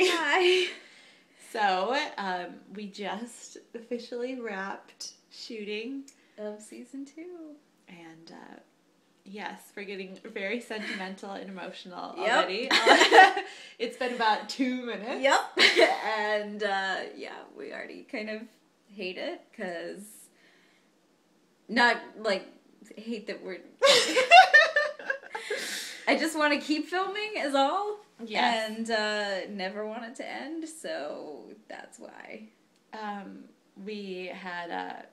Hi. So, we just officially wrapped shooting Of season 2. and yes, we're getting very sentimental and emotional Yep. already. It's been about 2 minutes. Yep. And we already kind of hate it because not like hate that we're. I just want to keep filming is all. Yes. And never want it to end, so that's why. We had a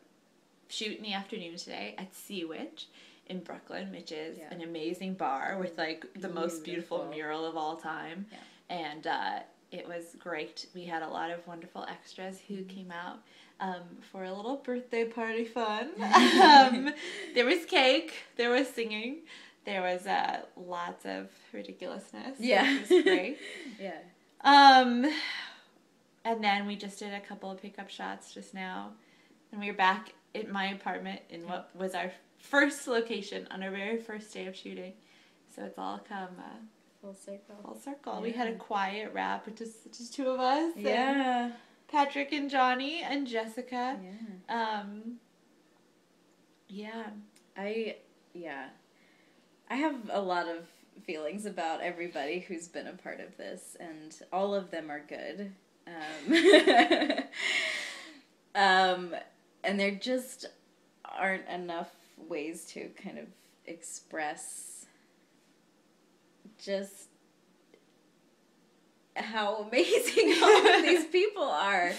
shoot in the afternoon today at Sea Witch in Brooklyn, which is an amazing bar with like the most beautiful mural of all time. Yeah. And it was great. We had a lot of wonderful extras who came out for a little birthday party fun. There was cake, there was singing, there was lots of ridiculousness. Yeah. Which was great. Yeah. And then we just did a couple of pickup shots just now. And we were back in my apartment in what was our first location on our very first day of shooting. So it's all come Full circle. full circle. Yeah. We had a quiet wrap with just two of us. Yeah. Patrick and Johnny and Jessica. Yeah. I have a lot of feelings about everybody who's been a part of this, and all of them are good. And there just aren't enough ways to kind of express just how amazing all of these people are.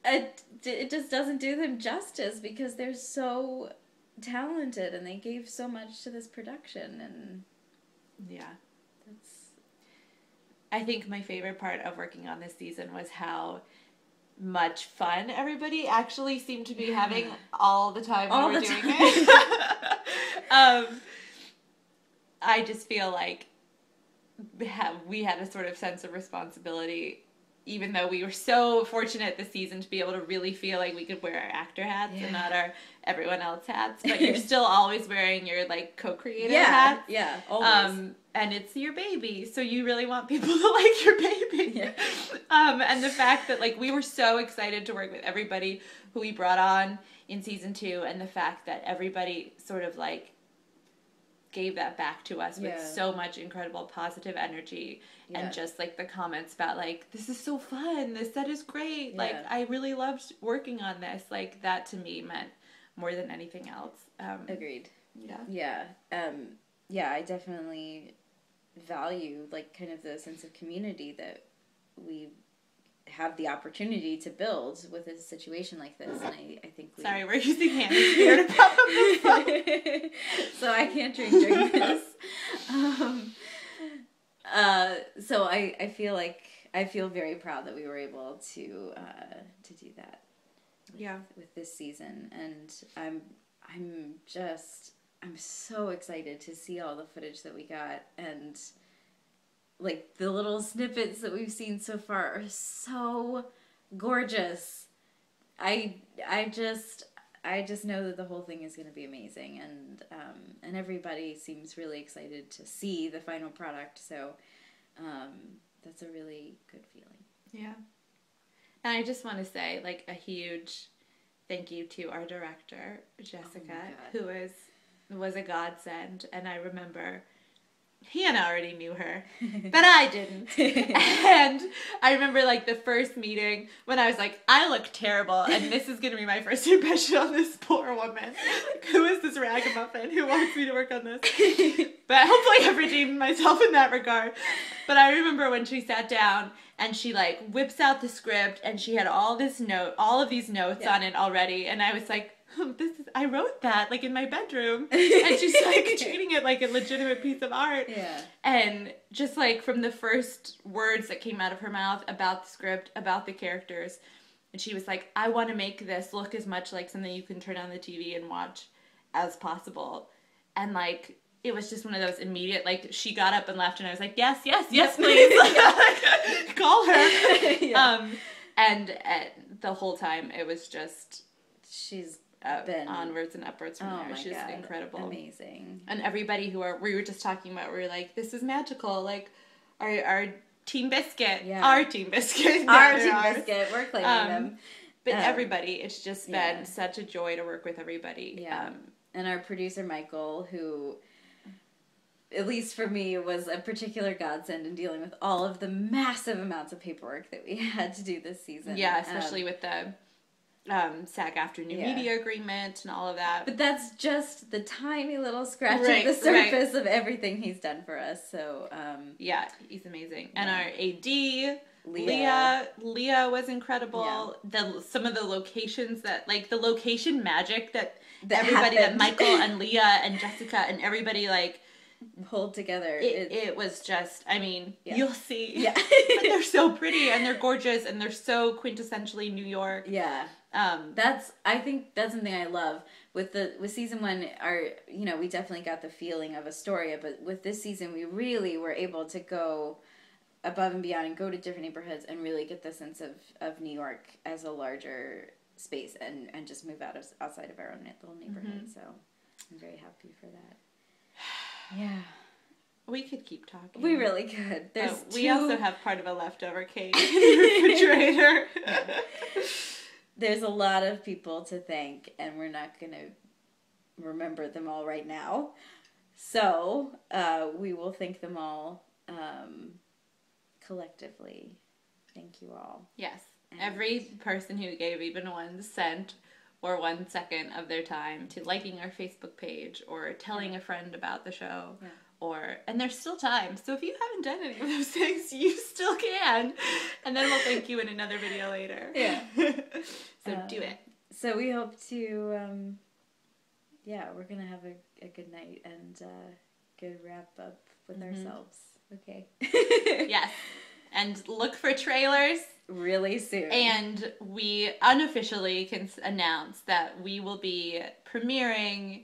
It just doesn't do them justice because they're so talented and they gave so much to this production, and I think my favorite part of working on this season was how much fun everybody actually seemed to be having all the time we were doing it. I just feel like we had a sort of sense of responsibility, even though we were so fortunate this season to be able to really feel like we could wear our actor hats and not our everyone else hats, but you're still always wearing your like co-creator hats. Yeah, always. And it's your baby, so you really want people to like your baby. Yeah. And the fact that like we were so excited to work with everybody who we brought on in season 2, and the fact that everybody sort of like gave that back to us with so much incredible positive energy and just like the comments about like, this is so fun, this set is great, like I really loved working on this, like that to me meant more than anything else. Agreed. I definitely value like kind of the sense of community that we have the opportunity to build with a situation like this, and I think Sorry, we're using hands here to pop up the phone. So I can't drink during this. So I feel like I feel very proud that we were able to do that. With this season, and I'm so excited to see all the footage that we got, and like the little snippets that we've seen so far are so gorgeous. I just know that the whole thing is going to be amazing, and everybody seems really excited to see the final product. So that's a really good feeling. Yeah. And I just want to say like a huge thank you to our director, Jessica, who was a godsend. And I remember Hannah already knew her, but I didn't. And I remember like the first meeting when I was like, I look terrible, and this is going to be my first impression on this poor woman. Like, who is this ragamuffin who wants me to work on this? But hopefully I've redeemed myself in that regard. But I remember when she sat down and she like whips out the script and she had all of these notes on it already, and I was like, I wrote that like in my bedroom, and she's like treating it like a legitimate piece of art. And just like from the first words that came out of her mouth about the script, about the characters, and she was like, I want to make this look as much like something you can turn on the TV and watch as possible. And like it was just one of those immediate, like she got up and left, and I was like, yes, please, call her. And the whole time it was just she's been onwards and upwards from there. She's incredible, amazing. And everybody we were just talking about, we were like, this is magical. Like our Team Biscuit. Yeah. Our Team Biscuit. Our Team Biscuit. We're claiming them. But everybody, it's just been such a joy to work with everybody. Yeah. And our producer, Michael, who, at least for me, was a particular godsend in dealing with all of the massive amounts of paperwork that we had to do this season. Yeah, especially with the SAG-AFTRA New Media Agreement and all of that. But that's just the tiny little scratch of the surface of everything he's done for us. So yeah, he's amazing. And our AD, Leah was incredible. Some of the locations that, like, the location magic that everybody, that Michael and Leah and Jessica and everybody, like, pulled together. It was just, I mean, you'll see. Yeah. But they're so pretty and they're gorgeous and they're so quintessentially New York. Yeah. I think that's something I love with season 1. We definitely got the feeling of Astoria, but with this season we really were able to go above and beyond and go to different neighborhoods and really get the sense of New York as a larger space and just move outside of our own little neighborhood. Mm-hmm. So I'm very happy for that. Yeah. We could keep talking. We really could. We also have part of a leftover cake in the refrigerator. There's a lot of people to thank, and we're not going to remember them all right now. So we will thank them all collectively. Thank you all. Yes. And every person who gave even 1 cent or 1 second of their time to liking our Facebook page or telling a friend about the show. Yeah. And there's still time. So if you haven't done any of those things, you still can. And then we'll thank you in another video later. Yeah. So do it. So we hope to, we're going to have a good night and good wrap up with ourselves. Okay. Yes. And look for trailers. Really soon. And we unofficially can announce that we will be premiering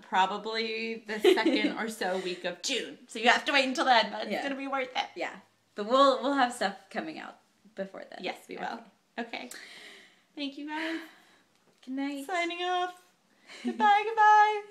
probably the second or so week of June. So you have to wait until then, but it's going to be worth it. Yeah. But we'll have stuff coming out before then. Yes, we will. Okay. Thank you, guys. Good night. Signing off. Goodbye, goodbye.